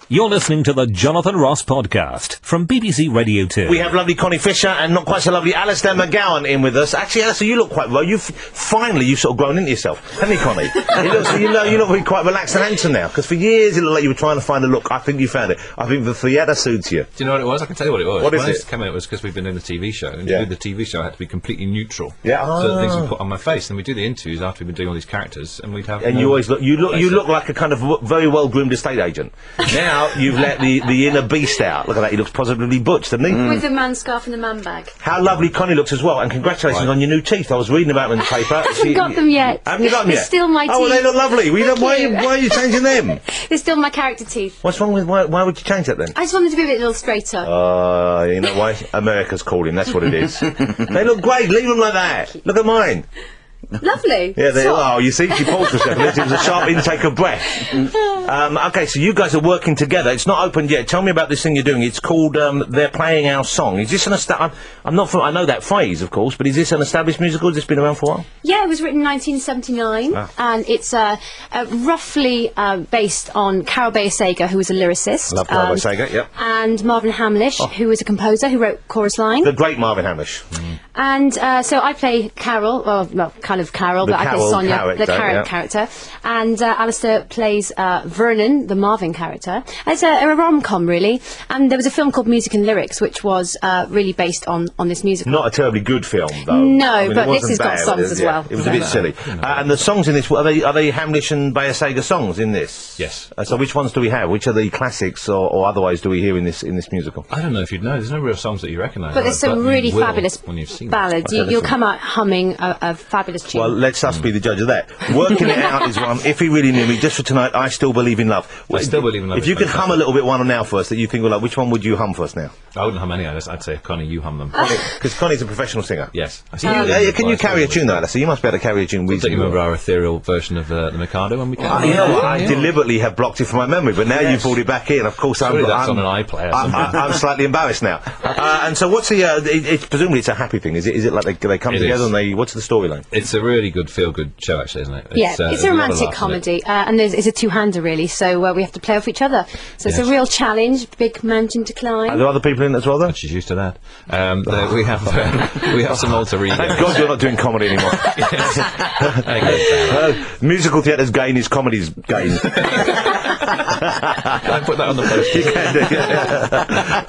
You're listening to the Jonathan Ross podcast from BBC Radio 2. We have lovely Connie Fisher and not quite so lovely Alistair McGowan in with us. Actually, Alistair, you look quite well. You've sort of grown into yourself, haven't you, Connie? you look really quite relaxed and handsome now. Because for years it looked like you were trying to find a look. I think you found it. I think the theatre suits you. Do you know what it was? I can tell you what it was. What is when it? I used to come in, it was because we've been doing the TV show, and Yeah. to do the TV show I had to be completely neutral. Yeah. So that things we put on my face, and we do the interviews after we've been doing all these characters, and we'd have. And you always look like a kind of very well groomed estate agent. Now you've let the inner beast out. Look at that, he looks positively butch, doesn't he? With the man scarf and the man bag. How lovely Connie looks as well, and congratulations on your new teeth. I was reading about them in the paper. I haven't got them yet. Haven't you got them They're yet? still my Oh, well, teeth. they look lovely. Why are you changing them? They're still my character teeth. What's wrong with why would you change that then? I just wanted to be a little straighter. You know why? America's calling, that's what it is. They look great, leave them like that. Look at mine. Lovely. Yeah, they So- are. You see, she paused for a second. It was a sharp intake of breath. Okay, so you guys are working together. It's not opened yet. Tell me about this thing you're doing. It's called They're Playing Our Song. Is this I'm not from... I know that phrase, of course, but is this an established musical? Has this been around for a while? Yeah, it was written in 1979, and it's roughly based on Carol Bayer-Sager, who was a lyricist. Love Carol Bayer-Sager, yep. And Marvin Hamlish, who was a composer, who wrote chorus line. The great Marvin Hamlish. And so I play Carol, well, kind of Carol, The but I play Carol Sonia, character, the Carol yeah. character. And Alistair plays Vernon, the Marvin character. And it's a rom-com, really. And there was a film called Music and Lyrics, which was really based on this musical. Not a terribly good film, though. No, I mean, but it this wasn't has got bad, songs as well. It was a bit silly. And the songs in this, are they Hamlish and Bayer-Sager songs in this? Yes. So which ones do we have? Which are the classics or otherwise do we hear in this musical? I don't know if you'd know. There's no real songs that you recognise. But there's some you really will fabulous when you've seen ballads. Okay, You'll come out humming a fabulous tune. Well, let's us be the judge of that. Working It Out is one. If he really knew me, just for tonight, I Still Believe in Love. I Still Believe in Love If is you could hum fantastic. a little bit one now first that you think, well, like, which one would you hum first now? I wouldn't hum any of this. I'd say, Connie, you hum them. Because Connie's a professional singer. Yes. Can you carry a tune though, Alistair? You must be able to carry a tune Don't you reasonably remember well. our ethereal version of the Mikado when we came? You know what? I deliberately have blocked it from my memory, but now you've brought it back in. Of course, Surely that's on an iPlayer. I'm slightly embarrassed now. And so, what's the? Presumably, it's a happy thing. Is it like they come It together is. and what's the storyline? It's a really good feel-good show, actually, isn't it? Yeah, it's there's a lot of romantic laughs in it. comedy, and it's a two-hander, really, so we have to play off each other. So it's a Yes. real challenge, big mountain to Are climb. there other people in it as well, though? She's used to that. We have some alter egos. Thank God you're not doing comedy anymore. Musical theatre's gain is comedy's gain. I put that on the post. You can do, yeah.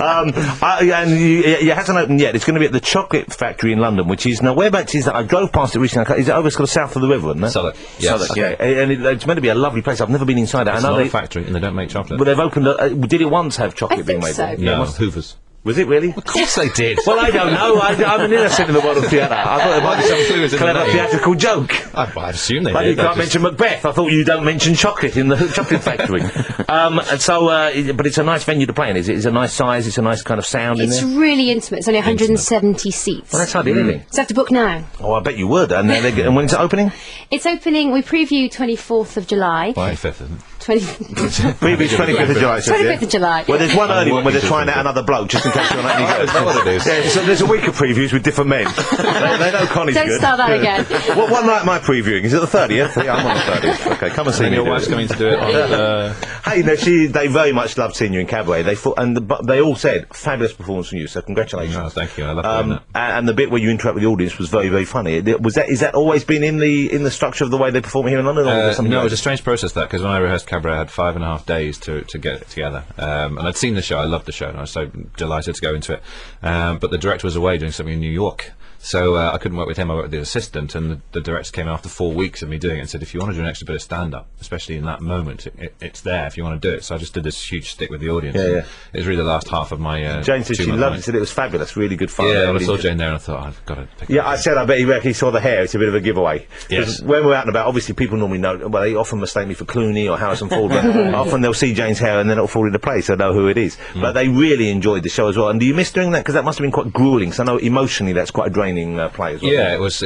And it hasn't opened yet. It's going to be at the Chocolate Factory in London, which is now whereabouts is that? I drove past it recently. Is it over sort of south of the river, isn't it? Southwark, yes. Southwark, yeah. And it's meant to be a lovely place. I've never been inside it. It's I know not a they. factory, and they don't make chocolate. But they've opened. Did it once have chocolate I being think made? so. there? No, must- Hoovers. Was it really? Of course they did. Well, I don't know. I'm an innocent in the world of theatre. I thought there might be some clues in the clever name. theatrical joke. I assume they But did. you can't mention Macbeth. I thought you don't mention chocolate in the Chocolate Factory. And so, but it's a nice venue to play in. It's a nice size. It's a nice kind of sound in It's there. really intimate. It's only 170 seats. Well, that's hardly anything. So I have to book now. Oh, I bet you would. And when's it opening? It's opening, we preview 24th of July. 25th, isn't it? Previous 25th of July. it says, 25th of July. Well, there's one early one where they're working trying out another bloke just in case you're not any good. Is that what it is? Yeah, so there's a week of previews with different men. they know Connie's Don't good. start that again. What night am I previewing? Is it the 30th? Yeah, I'm on the 30th. Okay, come and see And me. your do wife's it. coming to do it on Hey, no, they very much loved seeing you in Cabaret. But they all said fabulous performance from you. So congratulations. Oh, thank you. I love doing that. And the bit where you interact with the audience was very, very funny. Is that always been in the structure of the way they perform here in London? Or was there something No, it else? was a strange process, that, because when I rehearsed Cabaret, I had 5.5 days to get it together. And I'd seen the show, I loved the show, and I was so delighted to go into it. But the director was away doing something in New York. So I couldn't work with him, I worked with the assistant, and the director came after 4 weeks of me doing it and said, if you want to do an extra bit of stand-up, especially in that moment, it's there if you want to do it. So I just did this huge stick with the audience. Yeah, yeah. It was really the last half of my Jane said she 2 month loved night. it, said it was fabulous, really good fun. Yeah, when I Really saw enjoyed- Jane there, and I thought, I've got to pick Yeah, her. I said I bet he saw the hair. It's a bit of a giveaway. 'Cause Yes. when we're out and about, obviously people normally know. Well, they often mistake me for Clooney or Harrison Ford, but often they'll see Jane's hair and then it'll fall into place. So know who it is. But they really enjoyed the show as well. And do you miss doing that? Because that must have been quite grueling. So I know emotionally that's quite a drain training plays. Wasn't Yeah, it was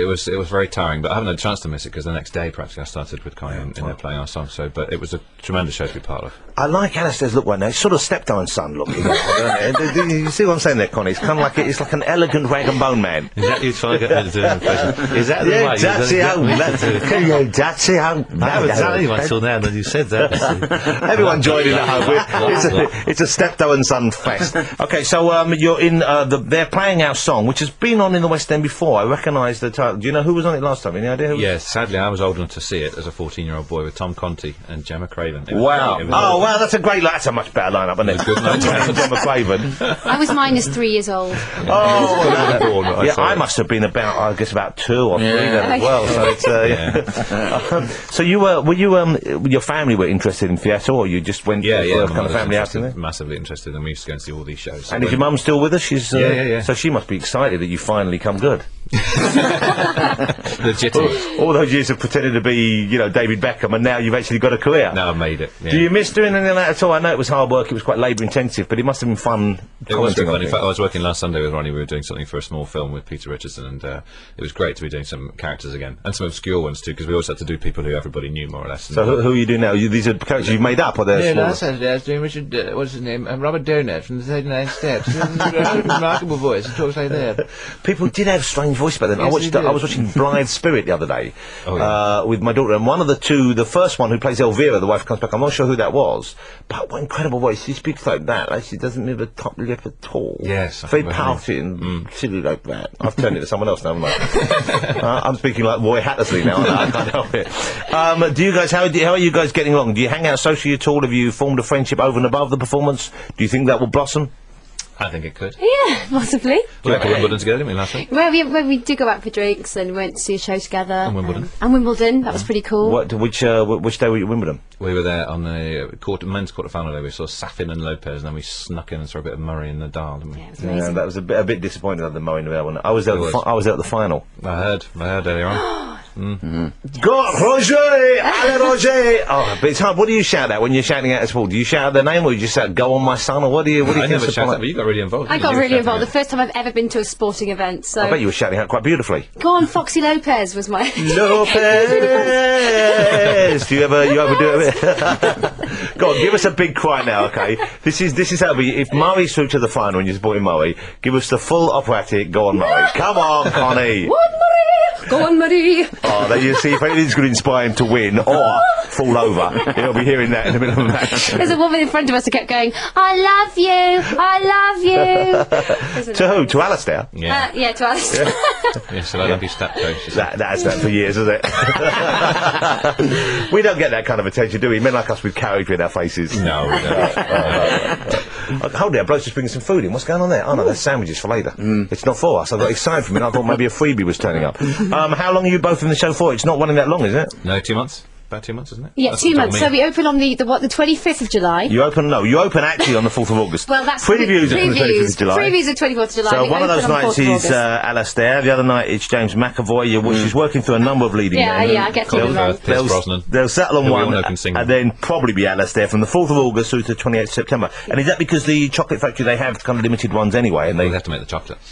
very tiring, but I haven't had a chance to miss it because the next day practically I started with Connie and they're playing our song. So, but it was a tremendous show to be part of. I like Alistair's look right now. It's sort of stepdad and son look. You see what I'm saying there, Connie? It's kind of like it's like an elegant rag and bone man. Is that you trying to get me to do an impression? Is that the Yeah, way? that's it. That's it. I haven't done anyone until now, and then you said that. Everyone joining at home. It's a stepdad and son fest. Okay, so you're in they're playing our song, which has been on in the West End before. I recognise the title. Do you know who was on it last time? Any idea? Who Yes, sadly I was old enough to see it as a 14-year-old boy with Tom Conti and Gemma Craven. Wow! Oh, wow! That's a much better lineup, isn't it? Good night. Gemma Craven. I was -3 years old. Oh, yeah. I must have been about 2 or 3 then as well. So it's so you were your family were interested in theatre, or you just went for a kind of family outing there? Massively interested, and we used to go and see all these shows. And is your mum still with us? She's yeah. So she must be excited that you finally come good. Legitimate. All those years of pretending to be, David Beckham, and now you've actually got a career. Now I've made it. Yeah. Do you miss doing anything like that at all? I know it was hard work, it was quite labour intensive, but it must have been fun. It was really fun. In fact, I was working last Sunday with Ronnie. We were doing something for a small film with Peter Richardson, and it was great to be doing some characters again, and some obscure ones too, because we always had to do people who everybody knew more or less. So who are you doing now? These are characters you've made up, or they're Yeah, smaller? last Saturday I was doing Richard, what's his name? Robert Donut from the 39 Steps. He has a remarkable voice. He talks like that. People did have strange voice back then. Yes, they did. I was watching Blithe Spirit the other day Oh, with my daughter, and one of the first one who plays Elvira, the wife comes back. I'm not sure who that was, but what incredible voice. She speaks like that. Like she doesn't move her top lip at all. Yes, I very think pouty and silly like that. I've turned it to someone else now, haven't I? I'm speaking like Roy Hattersley now. I can't help it. Do you guys? How are you guys getting along? Do you hang out socially at all? Have you formed a friendship over and above the performance? Do you think that will blossom? I think it could. Yeah, possibly. We went to Wimbledon together, didn't we, last week? Well, we did go out for drinks and went to see a show together. And Wimbledon. And Wimbledon, that was pretty cool. Which day were you at Wimbledon? We were there on the men's quarter-final day. We saw Safin and Lopez, and then we snuck in and saw a bit of Murray in the Nadal, didn't we? Yeah, it was amazing. That was a bit disappointing at the Murray Nadal one. I was there at the final. I heard earlier on. Go, Roger! Allez, Roger! Oh, but it's hard. What do you shout at when you're shouting out at sport? Do you shout out their name, or you just shout, "Go on, my son," or what do you? I never shouted, but you got really involved. I got really involved. The first time I've ever been to a sporting event. So I bet you were shouting out quite beautifully. go on, Foxy Lopez was my. Lopez. Do you ever do it? Go on, give us a big cry now, okay? This is how we. If Murray's through to the final and you're supporting Murray, give us the full operatic. Go on, Murray. Come on, Connie. Go on, Marie! Go on, Marie! Oh, there you see, if anything's going to inspire him to win or fall over, he'll be hearing that in the middle of the match. There's a woman in front of us who kept going, "I love you, I love you." To who? To Alistair? Yeah. Yeah, to us. Yeah, so I love you, stat coach. That's that for years, isn't it? We don't get that kind of attention, do we? Men like us with character in our faces. No, we don't. Hold there, bloke's just bringing some food in. What's going on there? Oh no, that's sandwiches for later. It's not for us. I got excited for a minute. I thought maybe a freebie was turning up. How long are you both in the show for? It's not running that long, is it? No, 2 months. About 2 months, isn't it? Yeah, That's 2 what months. told So me. we open on the 25th of July. You open actually on the 4th of August. Well, that's previews are on the 25th of July. Previews are 24th of July. So We one of those open on nights 4th of is August. Alistair. The other night it's James McAvoy. She's working through a number of leading Yeah, names. yeah, I get to Colin know Firth, Pierce Brosnan. They'll settle on Who we all one, know can sing. and then probably be Alistair from the 4th of August through to the 28th of September. And is that because the chocolate factory, they have kind of limited ones anyway, and We they... have to make the chocolates.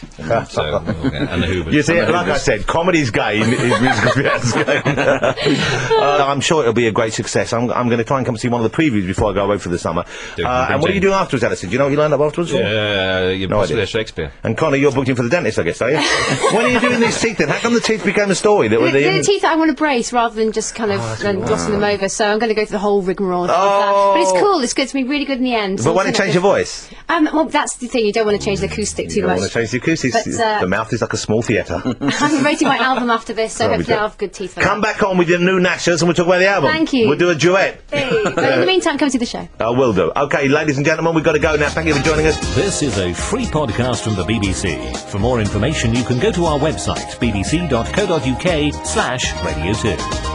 So, and the Hoovers. You see, like I said, comedy's game is musical theatre's game. I'm sure it'll be a great success. I'm going to try and come see one of the previews before I go away for the summer. And what are you doing afterwards, Alistair? Do you know what you lined up afterwards? You're No possibly idea. a Shakespeare. And Connie, you're booked in for the dentist, I guess, are you? When are you doing these teeth then? How come the teeth became a story? That were The teeth I want to brace rather than just kind of glossing them over, so I'm going to go through the whole rigmarole of that. But it's cool, it's good, it's going to be really good in the end. But why don't you change your voice? Well, that's the thing, you don't want to change the acoustic too You don't much. want to change the acoustics. But, The mouth is like a small theatre. I'm rating my album after this, so Well, we hopefully do. I'll have good teeth for Come that. back on with your new Nashers and we'll talk about the album. Thank you. We'll do a duet. Hey, but in the meantime, come see the show. I will do. Okay, ladies and gentlemen, we've got to go now. Thank you for joining us. This is a free podcast from the BBC. For more information, you can go to our website, bbc.co.uk/radio2.